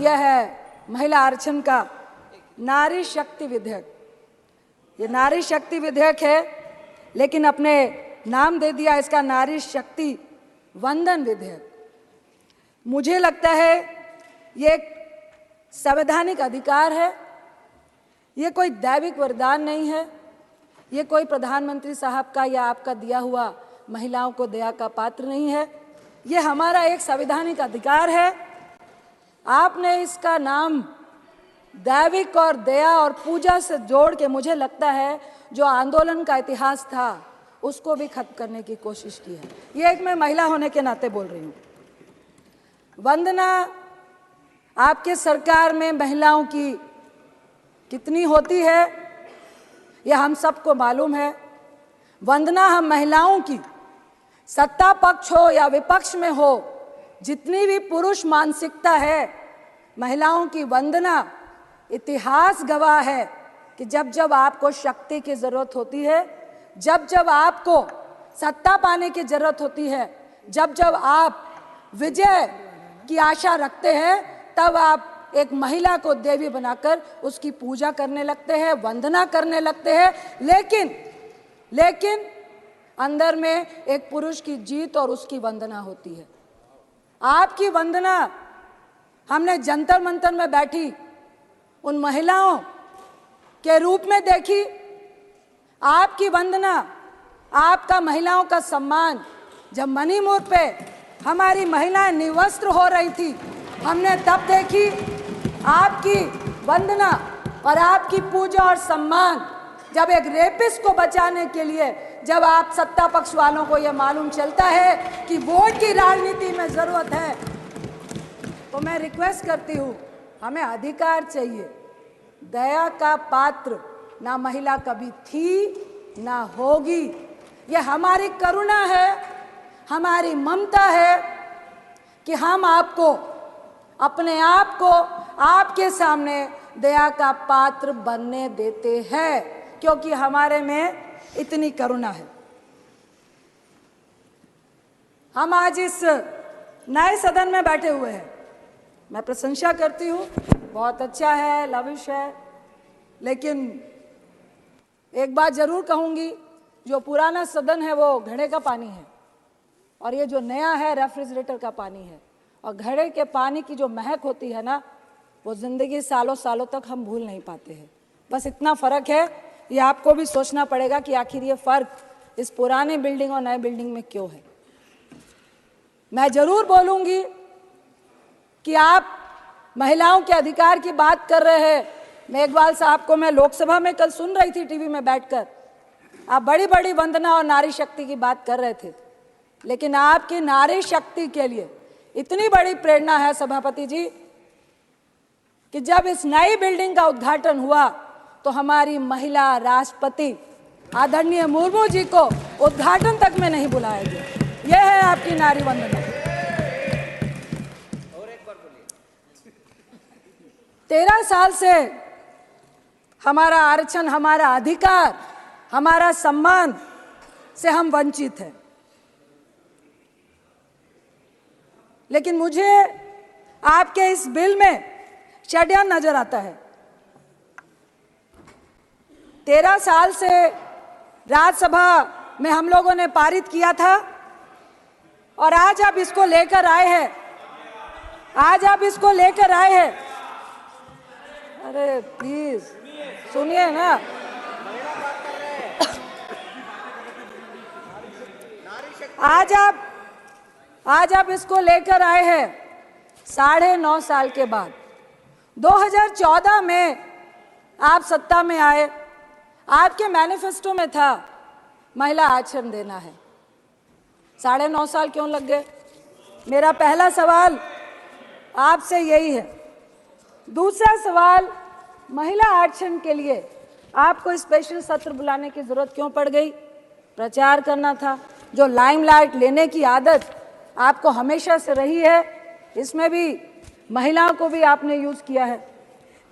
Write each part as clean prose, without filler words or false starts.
दिया है महिला आरक्षण का, नारी शक्ति विधेयक। ये नारी शक्ति विधेयक है, लेकिन अपने नाम दे दिया इसका नारी शक्ति वंदन विधेयक। मुझे लगता है ये एक संवैधानिक अधिकार है, ये कोई दैविक वरदान नहीं है, ये कोई प्रधानमंत्री साहब का या आपका दिया हुआ महिलाओं को दया का पात्र नहीं है। ये हमारा एक संवैधानिक अधिकार है। आपने इसका नाम दैविक और दया और पूजा से जोड़ के, मुझे लगता है जो आंदोलन का इतिहास था उसको भी खत्म करने की कोशिश की है। ये एक मैं महिला होने के नाते बोल रही हूँ। वंदना, आपके सरकार में महिलाओं की कितनी होती है यह हम सबको मालूम है। वंदना हम महिलाओं की, सत्ता पक्ष हो या विपक्ष में हो, जितनी भी पुरुष मानसिकता है, महिलाओं की वंदना इतिहास गवाह है कि जब जब आपको शक्ति की जरूरत होती है, जब जब आपको सत्ता पाने की जरूरत होती है, जब जब आप विजय की आशा रखते हैं, तब आप एक महिला को देवी बनाकर उसकी पूजा करने लगते हैं, वंदना करने लगते हैं। लेकिन अंदर में एक पुरुष की जीत और उसकी वंदना होती है। आपकी वंदना हमने जंतर मंतर में बैठी उन महिलाओं के रूप में देखी। आपकी वंदना, आपका महिलाओं का सम्मान, जब मणिपुर पे हमारी महिलाएं निवस्त्र हो रही थी, हमने तब देखी। आपकी वंदना और आपकी पूजा और सम्मान, जब एक रेपिस्ट को बचाने के लिए, जब आप सत्ता पक्ष वालों को यह मालूम चलता है कि वोट की राजनीति में जरूरत है, तो मैं रिक्वेस्ट करती हूँ, हमें अधिकार चाहिए। दया का पात्र ना महिला कभी थी ना होगी। ये हमारी करुणा है, हमारी ममता है कि हम आपको, अपने आप को आपके सामने दया का पात्र बनने देते हैं, क्योंकि हमारे में इतनी करुणा है। हम आज इस नए सदन में बैठे हुए हैं, मैं प्रशंसा करती हूँ, बहुत अच्छा है, लविश है। लेकिन एक बात जरूर कहूँगी, जो पुराना सदन है वो घड़े का पानी है और ये जो नया है रेफ्रिजरेटर का पानी है। और घड़े के पानी की जो महक होती है ना, वो जिंदगी सालों सालों तक हम भूल नहीं पाते हैं। बस इतना फ़र्क है, ये आपको भी सोचना पड़ेगा कि आखिर ये फ़र्क इस पुराने बिल्डिंग और नए बिल्डिंग में क्यों है। मैं ज़रूर बोलूँगी कि आप महिलाओं के अधिकार की बात कर रहे हैं। मेघवाल साहब को मैं लोकसभा में कल सुन रही थी टीवी में बैठकर, आप बड़ी बड़ी वंदना और नारी शक्ति की बात कर रहे थे, लेकिन आपकी नारी शक्ति के लिए इतनी बड़ी प्रेरणा है सभापति जी कि जब इस नई बिल्डिंग का उद्घाटन हुआ तो हमारी महिला राष्ट्रपति आदरणीय मुर्मू जी को उद्घाटन तक में नहीं बुलाया गया। यह है आपकी नारी वंदना। 13 साल से हमारा आरक्षण, हमारा अधिकार, हमारा सम्मान से हम वंचित हैं। लेकिन मुझे आपके इस बिल में षड्यंत्र नजर आता है। 13 साल से राज्यसभा में हम लोगों ने पारित किया था और आज आप इसको लेकर आए हैं, अरे प्लीज सुनिए ना। आज आप इसको लेकर आए हैं 9.5 साल के बाद। 2014 में आप सत्ता में आए, आपके मैनिफेस्टो में था महिला आरक्षण देना है। 9.5 साल क्यों लग गए? मेरा पहला सवाल आपसे यही है। दूसरा सवाल, महिला आरक्षण के लिए आपको स्पेशल सत्र बुलाने की जरूरत क्यों पड़ गई? प्रचार करना था। जो लाइमलाइट लेने की आदत आपको हमेशा से रही है, इसमें भी महिलाओं को भी आपने यूज किया है।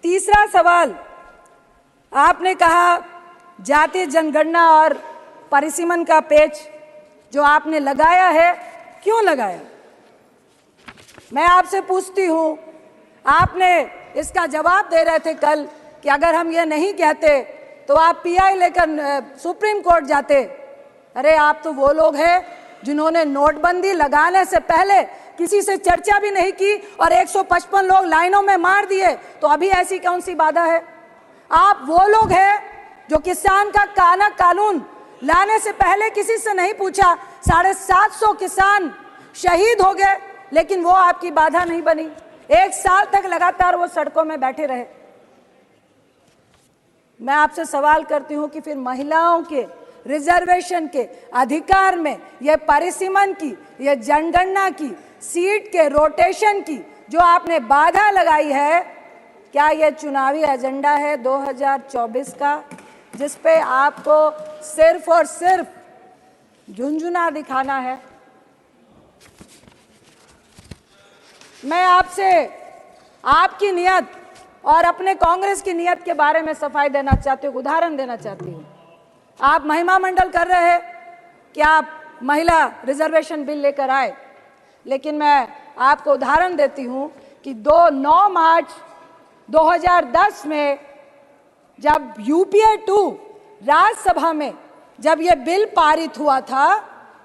तीसरा सवाल, आपने कहा जाति जनगणना और परिसीमन का पेच जो आपने लगाया है, क्यों लगाया? मैं आपसे पूछती हूँ, आपने इसका जवाब दे रहे थे कल कि अगर हम ये नहीं कहते तो आप पीआई लेकर सुप्रीम कोर्ट जाते। अरे आप तो वो लोग हैं जिन्होंने नोटबंदी लगाने से पहले किसी से चर्चा भी नहीं की और 155 लोग लाइनों में मार दिए, तो अभी ऐसी कौन सी बाधा है? आप वो लोग हैं जो किसान का कानून लाने से पहले किसी से नहीं पूछा, 750 किसान शहीद हो गए, लेकिन वो आपकी बाधा नहीं बनी। 1 साल तक लगातार वो सड़कों में बैठे रहे। मैं आपसे सवाल करती हूं कि फिर महिलाओं के रिजर्वेशन के अधिकार में ये परिसीमन की, ये जनगणना की, सीट के रोटेशन की जो आपने बाधा लगाई है, क्या ये चुनावी एजेंडा है 2024 का, जिस पे आपको सिर्फ और सिर्फ झुंझुना दिखाना है? मैं आपसे आपकी नियत और अपने कांग्रेस की नियत के बारे में सफाई देना चाहती हूँ, उदाहरण देना चाहती हूँ। आप महिमा मंडल कर रहे हैं कि आप महिला रिजर्वेशन बिल लेकर आए, लेकिन मैं आपको उदाहरण देती हूँ कि 9 मार्च 2010 में जब यूपीए 2 राज्यसभा में जब ये बिल पारित हुआ था,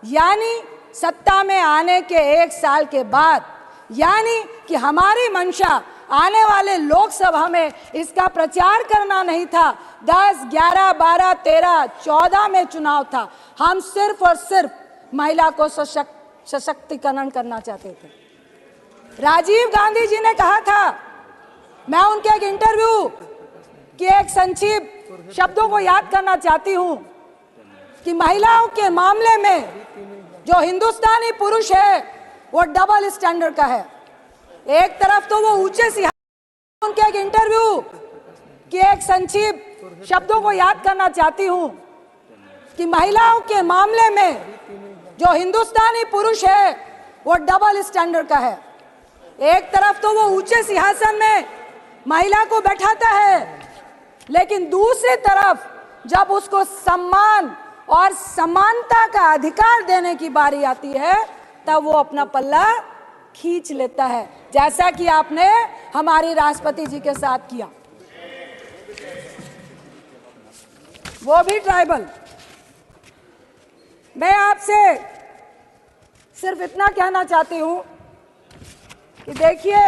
यानी सत्ता में आने के 1 साल के बाद, यानी कि हमारी मंशा आने वाले लोकसभा में इसका प्रचार करना नहीं था। 10, 11, 12, 13, 14 में चुनाव था। हम सिर्फ और सिर्फ महिला को सशक्तिकरण करना चाहते थे। राजीव गांधी जी ने कहा था, मैं उनके एक इंटरव्यू के एक संक्षिप्त शब्दों को याद करना चाहती हूं कि महिलाओं के मामले में जो हिंदुस्तानी पुरुष है वो डबल स्टैंडर्ड का है। एक तरफ तो वो ऊंचे सिंहासन, उनके एक इंटरव्यू के एक संक्षिप्त शब्दों को याद करना चाहती हूं कि महिलाओं के मामले में जो हिंदुस्तानी पुरुष है वो डबल स्टैंडर्ड का है। एक तरफ तो वो ऊंचे सिंहासन में महिला को बैठाता है, लेकिन दूसरी तरफ जब उसको सम्मान और समानता का अधिकार देने की बारी आती है, तब वो अपना पल्ला खींच लेता है, जैसा कि आपने हमारी राष्ट्रपति जी के साथ किया, वो भी ट्राइबल। मैं आपसे सिर्फ इतना कहना चाहती हूं कि देखिए,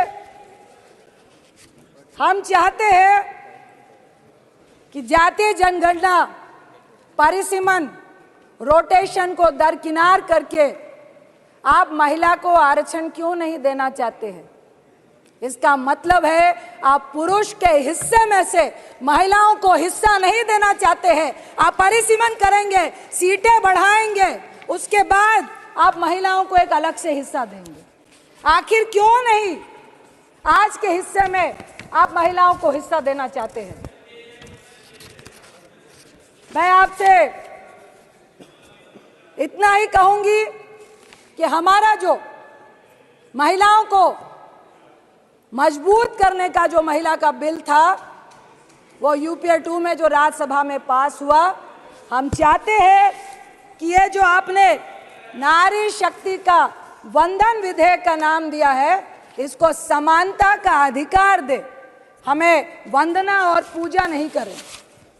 हम चाहते हैं कि जातीय जनगणना, परिसीमन, रोटेशन को दरकिनार करके आप महिला को आरक्षण क्यों नहीं देना चाहते हैं? इसका मतलब है आप पुरुष के हिस्से में से महिलाओं को हिस्सा नहीं देना चाहते हैं। आप परिसीमन करेंगे, सीटें बढ़ाएंगे, उसके बाद आप महिलाओं को एक अलग से हिस्सा देंगे। आखिर क्यों नहीं आज के हिस्से में आप महिलाओं को हिस्सा देना चाहते हैं? मैं आपसे इतना ही कहूंगी कि हमारा जो महिलाओं को मजबूत करने का जो महिला का बिल था, वो यूपीए 2 में जो राज्यसभा में पास हुआ, हम चाहते हैं कि ये जो आपने नारी शक्ति का वंदन विधेयक का नाम दिया है, इसको समानता का अधिकार दे, हमें वंदना और पूजा नहीं करें।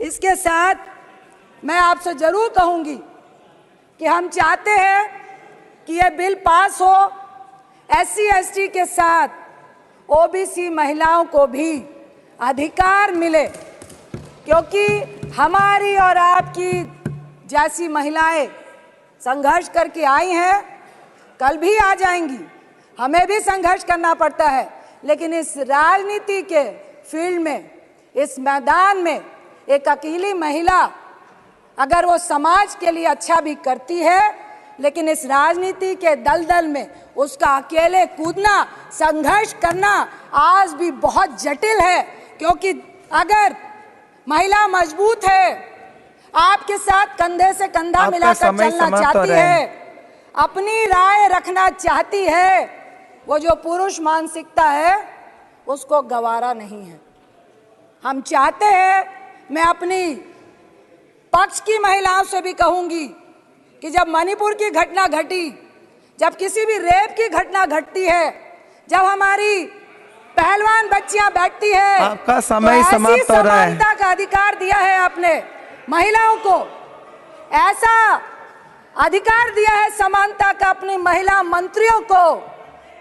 इसके साथ मैं आपसे जरूर कहूंगी कि हम चाहते हैं कि ये बिल पास हो, SC ST के साथ ओबीसी महिलाओं को भी अधिकार मिले, क्योंकि हमारी और आपकी जैसी महिलाएं संघर्ष करके आई हैं, कल भी आ जाएंगी। हमें भी संघर्ष करना पड़ता है, लेकिन इस राजनीति के फील्ड में, इस मैदान में एक अकेली महिला अगर वो समाज के लिए अच्छा भी करती है, लेकिन इस राजनीति के दलदल में उसका अकेले कूदना, संघर्ष करना आज भी बहुत जटिल है। क्योंकि अगर महिला मजबूत है, आपके साथ कंधे से कंधा मिलाकर चलना चाहती है, अपनी राय रखना चाहती है, वो जो पुरुष मानसिकता है उसको गवारा नहीं है। हम चाहते हैं, मैं अपनी पक्ष की महिलाओं से भी कहूंगी कि जब मणिपुर की घटना घटी, जब किसी भी रेप की घटना घटती है, जब हमारी पहलवान बच्चियां बैठती है, आपका समय तो समाप्त हो रहा है। समानता का अधिकार दिया है आपने महिलाओं को, ऐसा अधिकार दिया है समानता का अपनी महिला मंत्रियों को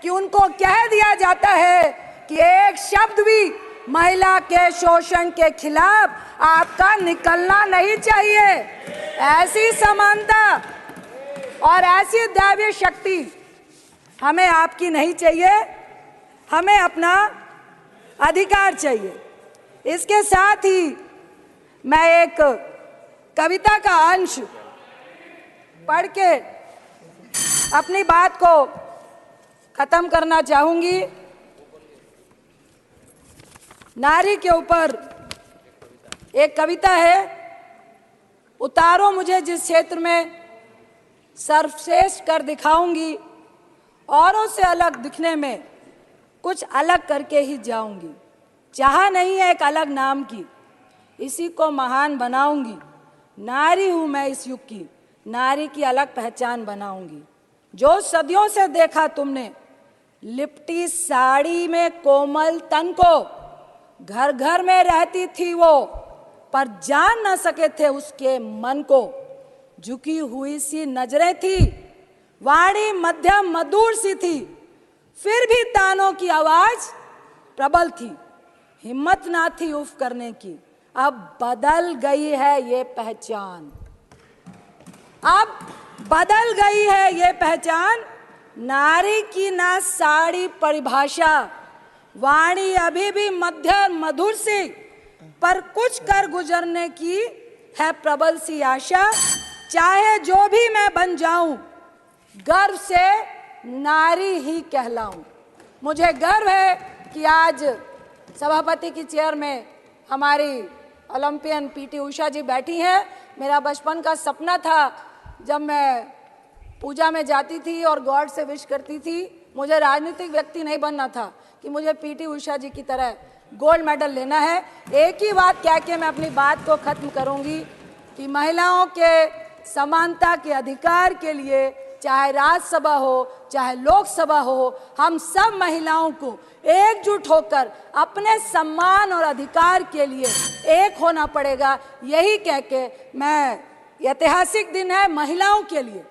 कि उनको कह दिया जाता है कि एक शब्द भी महिला के शोषण के खिलाफ आपका निकलना नहीं चाहिए। ऐसी समानता और ऐसी दैवीय शक्ति हमें आपकी नहीं चाहिए, हमें अपना अधिकार चाहिए। इसके साथ ही मैं एक कविता का अंश पढ़ के अपनी बात को खत्म करना चाहूंगी। नारी के ऊपर एक कविता है, उतारो मुझे जिस क्षेत्र में सर्वश्रेष्ठ कर दिखाऊंगी, औरों से अलग दिखने में कुछ अलग करके ही जाऊंगी। चाह नहीं है एक अलग नाम की, इसी को महान बनाऊंगी। नारी हूं मैं इस युग की, नारी की अलग पहचान बनाऊंगी। जो सदियों से देखा तुमने लिपटी साड़ी में कोमल तन को, घर घर में रहती थी वो पर जान न सके थे उसके मन को। झुकी हुई सी नजरें थी, वाणी मध्यम मधुर सी थी, फिर भी तानों की आवाज प्रबल थी। हिम्मत ना थी उफ करने की, अब बदल गई है ये पहचान। अब बदल गई है ये पहचान, नारी की ना साड़ी परिभाषा, वाणी अभी भी मध्यम मधुर सी, पर कुछ कर गुजरने की है प्रबल सी आशा। चाहे जो भी मैं बन जाऊं, गर्व से नारी ही कहलाऊं। मुझे गर्व है कि आज सभापति की चेयर में हमारी ओलंपियन पीटी उषा जी बैठी हैं। मेरा बचपन का सपना था, जब मैं पूजा में जाती थी और गॉड से विश करती थी, मुझे राजनीतिक व्यक्ति नहीं बनना था कि मुझे पीटी उषा जी की तरह गोल्ड मेडल लेना है। एक ही बात कह के मैं अपनी बात को खत्म करूंगी कि महिलाओं के समानता के अधिकार के लिए, चाहे राज्यसभा हो चाहे लोकसभा हो, हम सब महिलाओं को एकजुट होकर अपने सम्मान और अधिकार के लिए एक होना पड़ेगा। यही कह के मैं, ऐतिहासिक दिन है महिलाओं के लिए,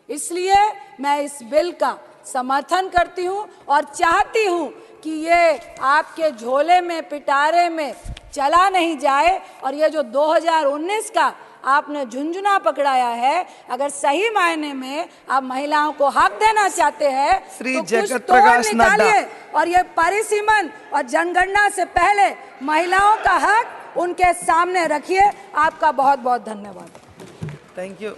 इसलिए मैं इस बिल का समर्थन करती हूं और चाहती हूं कि ये आपके झोले में पिटारे में चला नहीं जाए। और ये जो 2019 का आपने झुंझुना पकड़ाया है, अगर सही मायने में आप महिलाओं को हक देना चाहते हैं तो कुछ तोड़ निकालिए और ये परिसीमन और जनगणना से पहले महिलाओं का हक उनके सामने रखिए। आपका बहुत बहुत धन्यवाद। Thank you.